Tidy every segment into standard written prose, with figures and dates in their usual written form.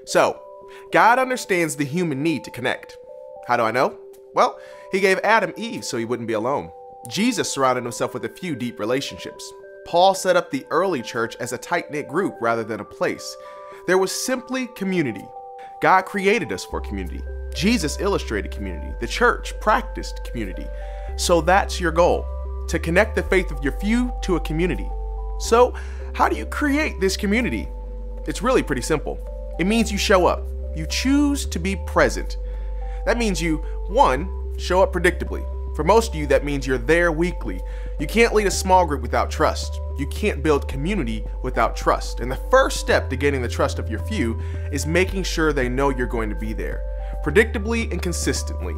So, God understands the human need to connect. How do I know? Well, he gave Adam Eve so he wouldn't be alone. Jesus surrounded himself with a few deep relationships. Paul set up the early church as a tight-knit group rather than a place. There was simply community. God created us for community. Jesus illustrated community. The church practiced community. So that's your goal, to connect the faith of your few to a community. So how do you create this community? It's really pretty simple. It means you show up. You choose to be present. That means you, 1, show up predictably. For most of you, that means you're there weekly. You can't lead a small group without trust. You can't build community without trust. And the first step to gaining the trust of your few is making sure they know you're going to be there, predictably and consistently.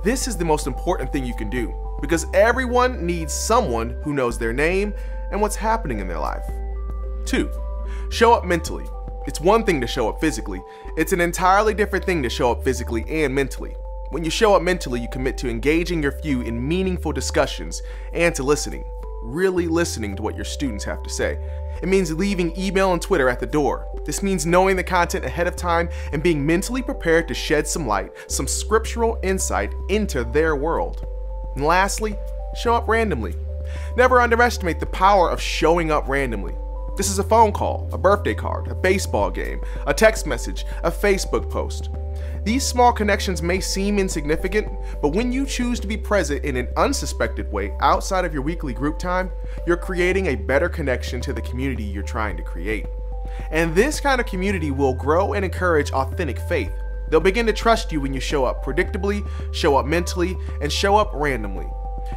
This is the most important thing you can do, because everyone needs someone who knows their name and what's happening in their life. 2, show up mentally. It's one thing to show up physically. It's an entirely different thing to show up physically and mentally. When you show up mentally, you commit to engaging your few in meaningful discussions and to listening, really listening to what your students have to say. It means leaving email and Twitter at the door. This means knowing the content ahead of time and being mentally prepared to shed some light, some scriptural insight into their world. And lastly, show up randomly. Never underestimate the power of showing up randomly. This is a phone call, a birthday card, a baseball game, a text message, a Facebook post. These small connections may seem insignificant, but when you choose to be present in an unsuspected way outside of your weekly group time, you're creating a better connection to the community you're trying to create. And this kind of community will grow and encourage authentic faith. They'll begin to trust you when you show up predictably, show up mentally, and show up randomly.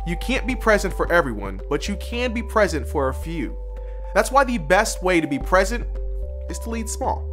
You can't be present for everyone, but you can be present for a few. That's why the best way to be present is to lead small.